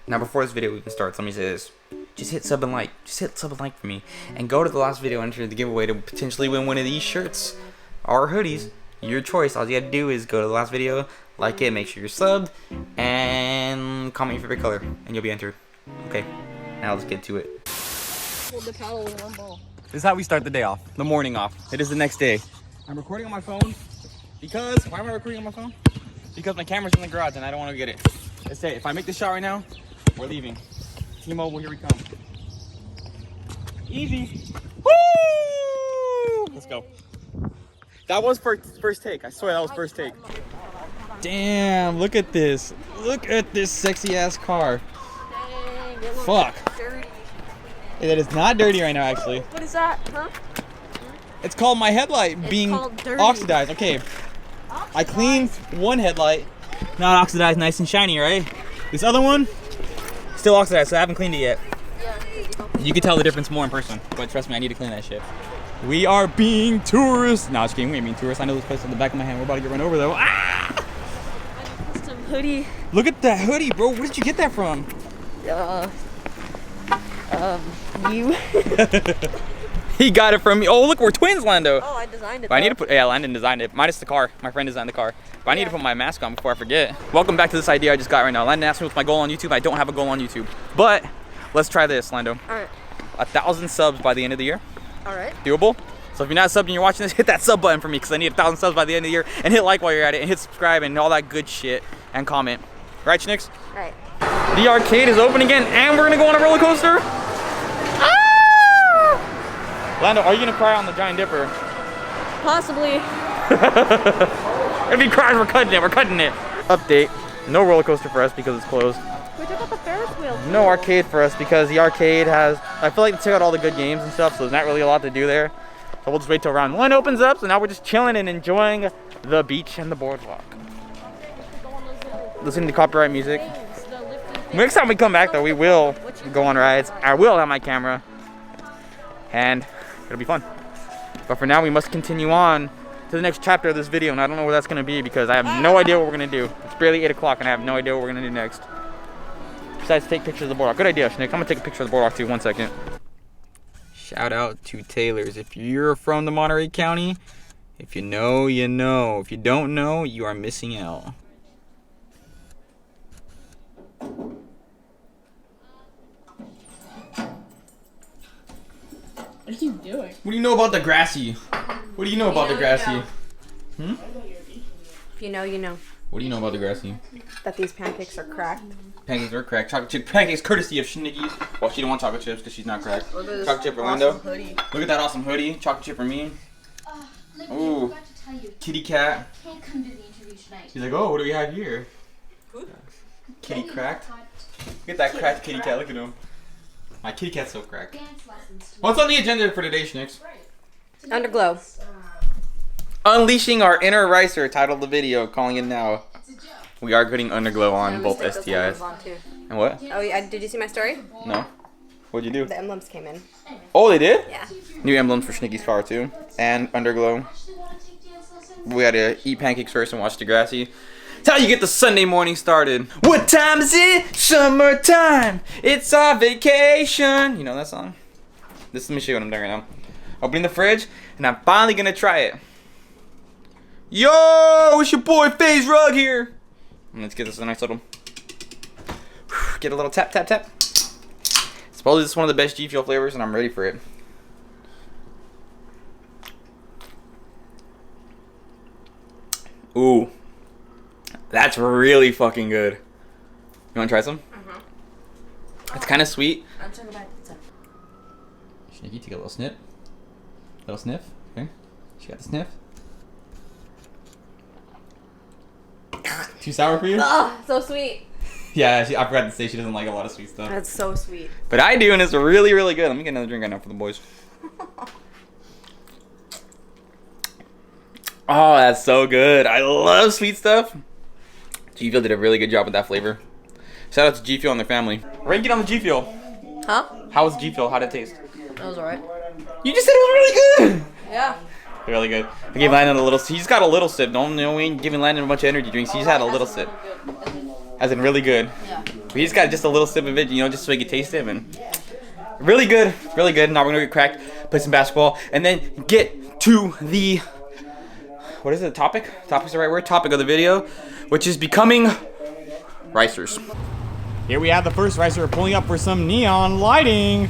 Now before this video even starts, let me say this. Just hit sub and like. Just hit sub and like for me. And go to the last video and enter the giveaway to potentially win one of these shirts or hoodies. Your choice. All you gotta do is go to the last video, like it, make sure you're subbed, and comment your favorite color, and you'll be entered. Okay, now let's get to it. Hold the paddle with one ball. This is how we start the day off, the morning off. It is the next day. I'm recording on my phone because, why am I recording on my phone? Because my camera's in the garage and I don't want to get it. Let's say, if I make this shot right now, we're leaving. T-Mobile, here we come. Easy. Woo! Let's go. That was first take. I swear that was first take. Damn, look at this. Look at this sexy ass car. Dang, it looks Fuck. dirty. Hey, that is not dirty right now, actually. What is that, huh? It's called my headlight being oxidized. Okay, I cleaned one headlight, not oxidized, nice and shiny, right? This other one, still oxidized, so I haven't cleaned it yet. You can tell the difference more in person, but trust me, I need to clean that shit. We are being tourists. No, just kidding, we ain't being tourists. I know this place on the back of my hand. We're about to get run over though. Ah! Custom hoodie. Look at that hoodie, bro. Where did you get that from? You. He got it from me. Oh, look, we're twins, Lando. Oh, I designed it. But I need to put, yeah, Landon designed it. Minus the car. My friend designed the car. But I need to put my mask on before I forget. Welcome back to this idea I just got right now. Landon asked me what's my goal on YouTube. I don't have a goal on YouTube. But let's try this, Lando. Alright. 1,000 subs by the end of the year. Alright. Doable? So if you're not subbed and you're watching this, hit that sub button for me because I need 1,000 subs by the end of the year. And hit like while you're at it. And hit subscribe and all that good shit. And comment. Right, Schnicks? Alright. The arcade is open again. And we're going to go on a roller coaster. Lando, are you gonna cry on the Giant Dipper? Possibly. If he cries, we're cutting it. We're cutting it. Update: no roller coaster for us because it's closed. We took out the Ferris wheel. No arcade for us because the arcade has. I feel like they took out all the good games and stuff, so there's not really a lot to do there. So we'll just wait till round 1 opens up. So now we're just chilling and enjoying the beach and the boardwalk. Listening to copyright music. Next time we come back, though, we will go on rides. I will have my camera, and it'll be fun. But for now, we must continue on to the next chapter of this video, and I don't know where that's going to be because I have no idea what we're going to do. It's barely 8 o'clock, and I have no idea what we're going to do next. Besides, take pictures of the boardwalk. Good idea, Schnick. I'm going to take a picture of the boardwalk, too. 1 second. Shout out to Taylor's. If you're from the Monterey County, if you know, you know. If you don't know, you are missing out. What are you doing? What do you know about the grassy? What do you know about the grassy? Hmm? If you know, you know. What do you know about the grassy? That these pancakes are cracked. Pancakes are cracked. Chocolate chip pancakes courtesy of Schnickies. Well, she don't want chocolate chips because she's not cracked. Chocolate chip for Orlando. Hoodie. Look at that awesome hoodie. Chocolate chip for me. Ooh. I forgot to tell you. Kitty cat. Can't come to the interview tonight. She's like, oh, what do we have here? Kitty cracked. Look at that cracked kitty cat. Look at him. My kitty cat's so cracked. Dance lessons. What's on the agenda for today, Schnicks? Underglow. Unleashing our inner ricer, titled the video, calling it now. We are putting underglow on both STIs. And what? Oh, yeah. Did you see my story? No. What'd you do? The emblems came in. Oh, they did? Yeah. New emblems for Schnicky's car too. And underglow. We had to eat pancakes first and watch Degrassi. It's how you get the Sunday morning started. What time is it? Summertime. It's our vacation. You know that song? Let me show you what I'm doing right now. Opening the fridge, and I'm finally gonna try it. Yo, it's your boy FaZe Rug here. And let's get this a nice little. Get a little tap, tap, tap. Supposedly this is one of the best G Fuel flavors, and I'm ready for it. Ooh. That's really fucking good. You wanna try some? It's kind of sweet. I'm talking about pizza. Schnicky, take a little snip. Little sniff. Okay. She got the sniff. Too sour for you? Oh, so sweet. Yeah, I forgot to say she doesn't like a lot of sweet stuff. That's so sweet. But I do, and it's really, really good. Let me get another drink right now for the boys. Oh, that's so good. I love sweet stuff. G Fuel did a really good job with that flavor. Shout out to G Fuel and their family. Rank it on the G Fuel. Huh? How was G Fuel? How did it taste? That was alright. You just said it was really good. Yeah. Really good. I gave Landon a little. He's got a little sip. Don't know we ain't giving Landon a bunch of energy drinks. He's had a little sip. As in really good. Yeah. We just got just a little sip of it, you know, just so we could taste it, and really good, really good. Now we're gonna get cracked, play some basketball, and then get to the, what is it, topic? Topic's the right word? Topic of the video, which is becoming ricers. Here we have the first ricer pulling up for some neon lighting.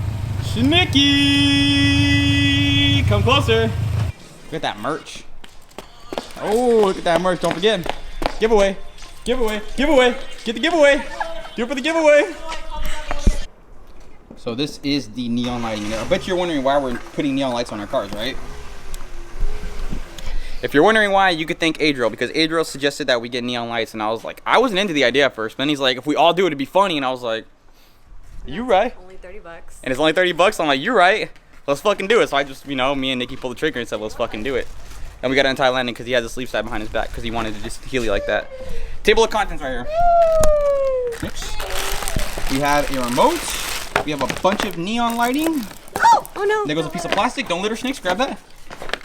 Schnicky! Come closer. Look at that merch. Oh, look at that merch. Don't forget. Giveaway. Giveaway. Giveaway. Get the giveaway. Do it for the giveaway. So this is the neon lighting. I bet you're wondering why we're putting neon lights on our cars, right? If you're wondering why, you could thank Adriel, because Adriel suggested that we get neon lights, and I was like, I wasn't into the idea at first, but then he's like, if we all do it, it'd be funny, and I was like, you right. Only 30 bucks. And it's only 30 bucks. I'm like, you're right. Let's fucking do it. So I just, you know, me and Nikki pulled the trigger and said, let's fucking do it. And we got it in Thai landing because he has a sleep side behind his back because he wanted to just heal you like that. Table of contents right here. Oops. We have a remote. We have a bunch of neon lighting. Oh no. There goes a piece of plastic. Don't litter, snakes. Grab that.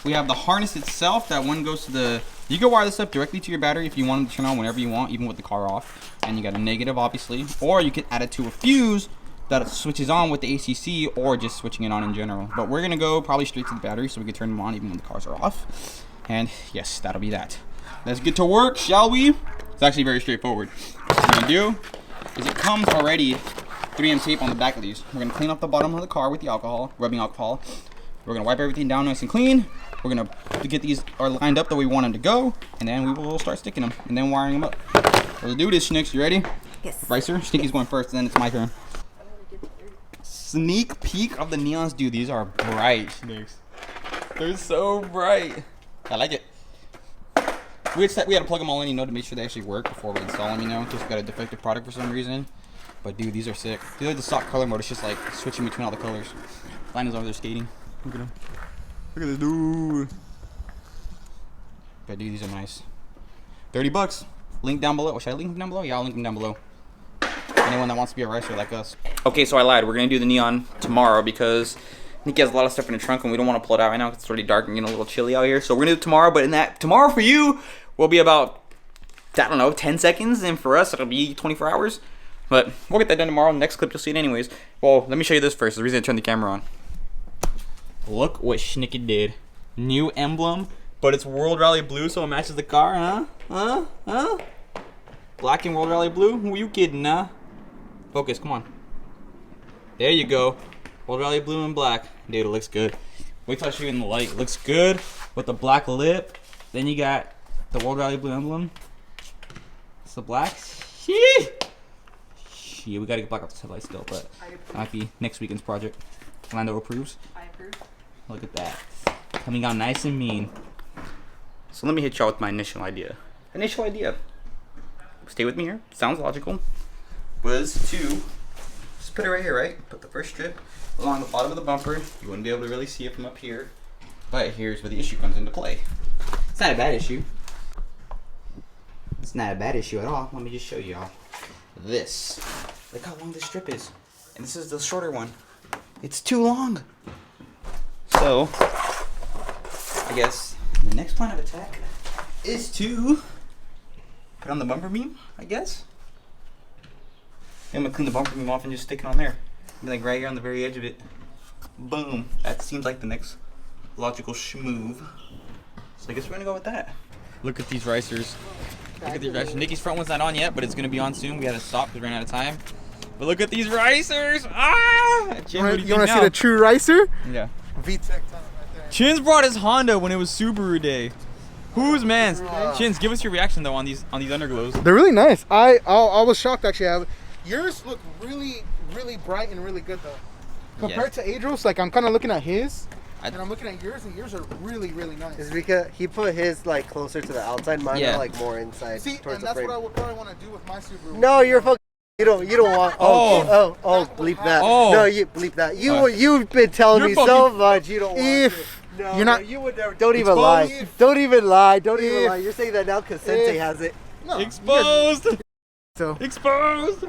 We have the harness itself. That one goes to the, you can wire this up directly to your battery if you want it to turn on whenever you want, even with the car off. And you got a negative, obviously. Or you can add it to a fuse that switches on with the ACC, or just switching it on in general. But we're gonna go probably straight to the battery so we can turn them on even when the cars are off. And yes, that'll be that. Let's get to work, shall we? It's actually very straightforward. What we're gonna do is it comes already 3M tape on the back of these. We're gonna clean up the bottom of the car with the alcohol, rubbing alcohol. We're gonna wipe everything down nice and clean. We're gonna get these are lined up that we want them to go, and then we will start sticking them and then wiring them up. Let's do this, Schnicks. You ready? Yes. Ricer, Stinky's going first, and then it's my turn. Sneak peek of the neons, dude. These are bright, Schnicks. They're so bright. I like it. We had to plug them all in, you know, to make sure they actually work before we install them, you know. Just got a defective product for some reason. But dude, these are sick. These are the stock color mode. It's just like switching between all the colors. Linus over there skating. Look at him. Look at this dude. But dude, these are nice. 30 bucks. Link down below. Should I link them down below? Yeah, I'll link them down below. Anyone that wants to be a ricer like us. Okay, so I lied. We're going to do the neon tomorrow because Nikki has a lot of stuff in the trunk and we don't want to pull it out right now because it's already dark and getting a little chilly out here. So we're going to do it tomorrow, but in that tomorrow for you will be about, I don't know, 10 seconds, and for us it'll be 24 hours. But we'll get that done tomorrow. Next clip you'll see it anyways. Well, let me show you this first. The reason I turned the camera on. Look what Schnicky did. New emblem, but it's World Rally Blue, so it matches the car, huh? Huh? Black and World Rally Blue? Who are you kidding, huh? Focus, come on. There you go. World Rally Blue and black. Dude, it looks good. Wait till I show you in the light. It looks good with the black lip. Then you got the World Rally Blue emblem. It's the black. Shee! Yeah, we gotta get black off the headlight still, but might be next weekend's project. Lando approves. I approve. Look at that. Coming out nice and mean. So let me hit y'all with my initial idea. Initial idea. Stay with me here. Sounds logical. Was to just put it right here, right? Put the first strip along the bottom of the bumper. You wouldn't be able to really see it from up here. But here's where the issue comes into play. It's not a bad issue. It's not a bad issue at all. Let me just show y'all this. Look how long this strip is. And this is the shorter one. It's too long. So, I guess the next plan of attack is to put on the bumper beam, I guess. I'm gonna clean the bumper beam off and just stick it on there. Be like right here on the very edge of it. Boom. That seems like the next logical schmoove. So I guess we're gonna go with that. Look at these ricers. Look at these ricers. Nikki's front one's not on yet, but it's gonna be on soon. We had to stop because we ran out of time. But look at these ricers! Ah! Jim, You want to see the true ricer? Yeah. VTEC time right there. Chins brought his Honda when it was Subaru Day. Who's man's? Chins, give us your reaction though on these underglows. They're really nice. I was shocked actually. Yours look really bright and really good though. Compared to Adriel's, like I'm kind of looking at his, and I'm looking at yours, and yours are really nice. It's because he put his like closer to the outside, mine are like more inside. See, towards and the that's frame. what I would probably want to do with my Subaru. No, you're fucking. You don't want. Oh, bleep that. Oh. No, you bleep that. You've been telling me so much. You don't want. If No, you're not, you would never. Don't even lie. Don't even lie. Don't even lie. You're saying that now because Sensei has it. no, Exposed! So Exposed!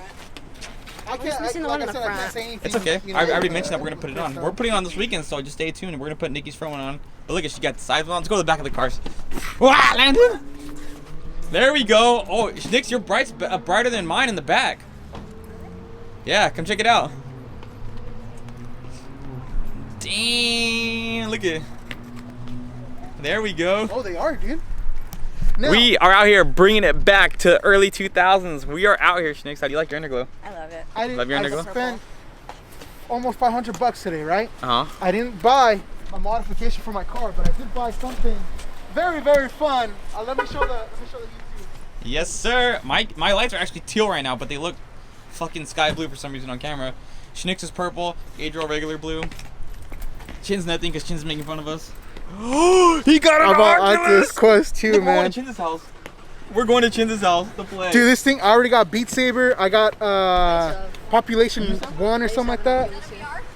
I can't. missing the Like one I in said, the I can't front. say anything. It's okay. You know, I already mentioned that we're gonna put it on. We're putting it on this weekend, so just stay tuned and we're gonna put Nikki's front one on. But look at, she got the sides on. Let's go to the back of the cars. Wow, Landon! There we go. Oh, Nick's, your bright's brighter than mine in the back. Yeah, come check it out. Damn, look at. There we go. Oh, they are, dude. Now, We are out here bringing it back to early 2000s. We are out here, Schnicks. How do you like your underglow? I love it. Love your I underglow? spent almost $500 today, right? Uh huh. I didn't buy a modification for my car, but I did buy something very, very fun. Let me show the YouTube. Yes, sir. My lights are actually teal right now, but they look fucking sky blue for some reason on camera. Schnicks is purple. Adriel regular blue. Chin's nothing because Chin's making fun of us. He got an I bought Oculus! this Quest too, We're going man. to Chin's house. We're going to Chin's house to play. Dude, this thing, I already got Beat Saber. I got Population 1 or something like that.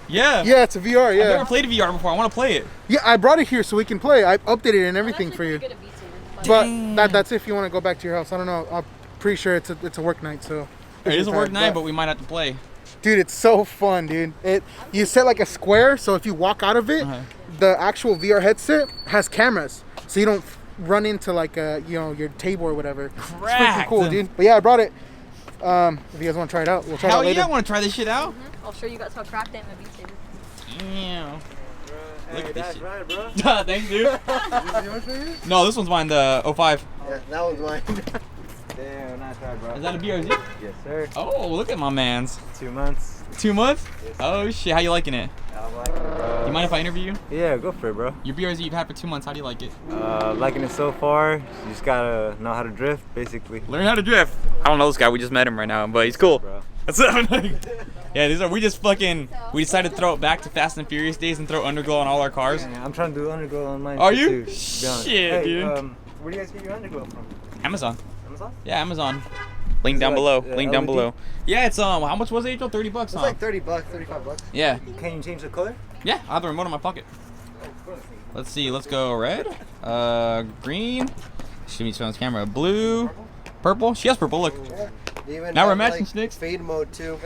Yeah. Yeah, it's a VR, I've never yeah. played a VR before. I want to play it. Yeah, I brought it here so we can play. I updated it and everything for you. But that's if you want to go back to your house. I don't know. I'm pretty sure it's a work night, so. It is a work night, but we might have to play. Dude, it's so fun, dude. You set like a square, so if you walk out of it, the actual VR headset has cameras, so you don't run into like your table or whatever. It's freaking cool, dude. But yeah, I brought it. If you guys want to try it out, we'll try it out Hell later. yeah, I want to try this shit out. I'll show you guys how cracked I am at Beat Saber. Damn. Look at this shit. Right, bro. Thanks, dude. No, this one's mine, the 05. Yeah, that was mine. Damn, nice try, bro. Is that a BRZ? Yes, sir. Oh, look at my man's. 2 months. 2 months? Yes, Oh shit, how you liking it? I'm liking it, bro. You mind if I interview you? Yeah, go for it, bro. Your BRZ you've had for 2 months, how do you like it? Liking it so far. You just gotta know how to drift, basically. Learn how to drift. I don't know this guy, we just met him right now, but he's cool. Bro. That's it. Yeah, we decided to throw it back to Fast and Furious days and throw underglow on all our cars. Yeah, I'm trying to do underglow on mine. Are too, you? to be honest. Shit, hey, dude. Where do you guys get your underglow from? Amazon. Amazon? Yeah, Amazon. Link Is it down like, below. uh, Link down LED? below. Yeah, it's how much was it, Angel? $30, It's huh? like $30, $35. Yeah. Can you change the color? Yeah, I have the remote in my pocket. Let's see, let's go red, green, should be showing this camera, blue, purple, she has purple, look, Yeah. Even Now we're have, matching, like, Snicks. Fade mode too.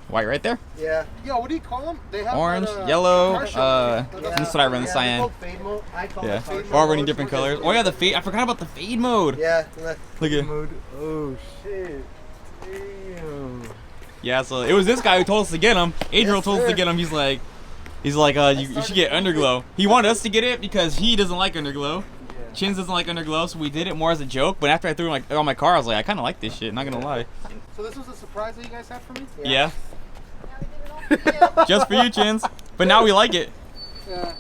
white right there, Yeah. Yo, what do you call them? They have orange, that, yellow, car show. this is what I run, the yeah, cyan, they're called fade mode. I call yeah, it fade all mode. running different colors, oh yeah, the fade, I forgot about the fade mode, Yeah. Look look at, mode. Oh shit. Damn. yeah, so it was this guy who told us to get him, Adriel Yes, told us to sir. get him, he's like, you should get underglow, he wanted us to get it because he doesn't like underglow, Chins doesn't like underglow, so we did it more as a joke, but after I threw it on my car, I was like, I kind of like this shit, not gonna lie. So this was a surprise that you guys had for me? Yeah. Just for you, Chins. But now we like it. Yeah.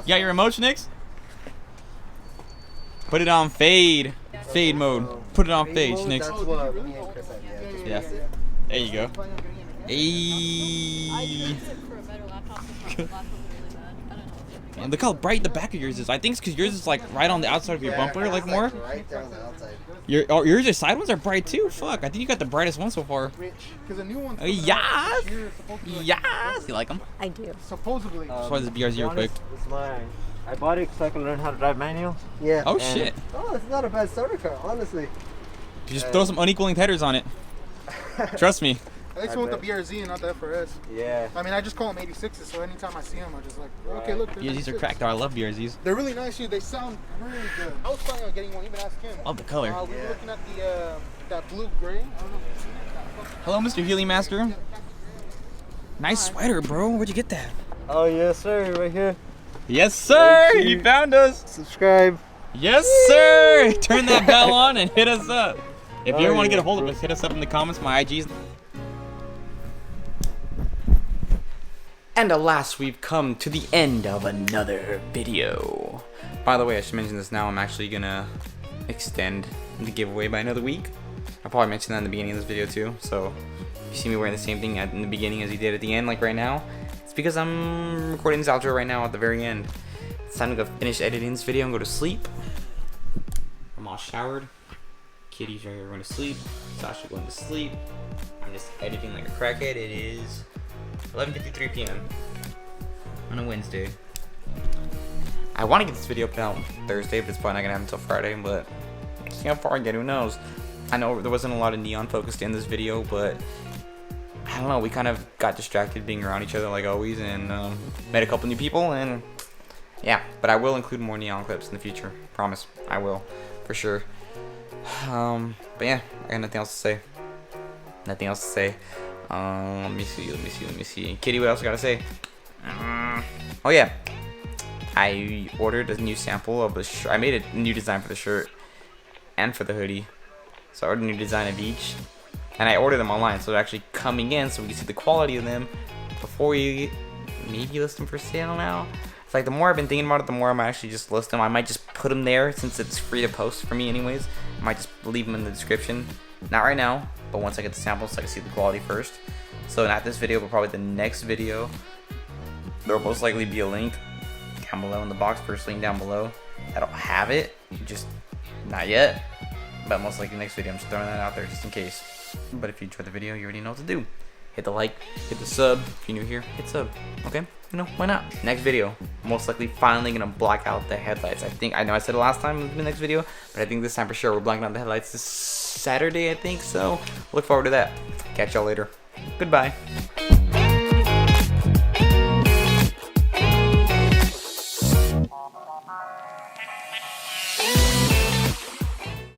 You got your remote, Schnicks? Put it on fade. Fade mode. Put it on fade, mode, Schnicks. That's what me and Chris had. Yeah. There you go. Ayy. And look how bright the back of yours is. I think it's because yours is like right on the outside of your bumper, like more. Right there on the outside. Yours side ones are bright too. Fuck. I think you got the brightest one so far. Rich. Because the new one's Yes. supposed to, like, Yes. You like them? I do. supposedly. That's why this BRZ real quick. It's mine. I bought it so I could learn how to drive manual. Yeah. Oh and- shit. Oh, it's not a bad starter car, honestly. You just throw some unequaling headers on it. Trust me. I think I so with the bet. BRZ and not the FRS. Yeah. I mean, I just call them 86s, so anytime I see them, I'm just like, okay, look. they're BRZs are 86s. cracked though. I love BRZs. They're really nice, dude. They sound really good. I was planning on getting one, even ask him. Love the color. We were looking at the that blue gray. I don't know if you've seen it. Hello, Mr. Healy Master. Nice sweater, bro. Where'd you get that? Oh yes, sir. Right here. Yes, sir. Thank You you. found us. Subscribe. Yes, sir. Turn that bell on and hit us up. If you ever Oh, want to get a yeah, hold of bro. us, hit us up in the comments. My IG's. And alas, we've come to the end of another video. By the way, I should mention this now. I'm actually gonna extend the giveaway by another week. I probably mentioned that in the beginning of this video too. So if you see me wearing the same thing in the beginning as you did at the end, like right now, it's because I'm recording this outro right now at the very end. It's time to go finish editing this video and go to sleep. I'm all showered. Kitty's right here going to sleep. Sasha going to sleep. I'm just editing like a crackhead. It is 11:53 p.m. on a Wednesday. I want to get this video up out Thursday, but it's probably not gonna happen until Friday. But see how far I get. Who knows? I know there wasn't a lot of neon focused in this video, but I don't know. We kind of got distracted being around each other like always, and met a couple new people, and yeah. But I will include more neon clips in the future. Promise, I will, for sure. But yeah, I got nothing else to say. Nothing else to say. Let me see. Kitty, what else I gotta say? Oh yeah, I ordered a new sample of the shirt. I made a new design for the shirt and for the hoodie. So I ordered a new design of each, and I ordered them online, so they're actually coming in, so we can see the quality of them before we maybe list them for sale now. It's like the more I've been thinking about it, the more I might actually just list them. I might just put them there since it's free to post for me anyways. I might just leave them in the description. Not right now, but once I get the samples, so I can see the quality first. So not this video, but probably the next video. There will most likely be a link down below in the box, first link down below. I don't have it, just not yet. But most likely next video, I'm just throwing that out there just in case. But if you enjoyed the video, you already know what to do. Hit the like, hit the sub. If you're new here, hit sub. Okay? You know, why not? Next video, most likely finally gonna black out the headlights. I know I said it last time in the next video, but I think this time for sure we're blacking out the headlights this Saturday, I think. So look forward to that. Catch y'all later. Goodbye.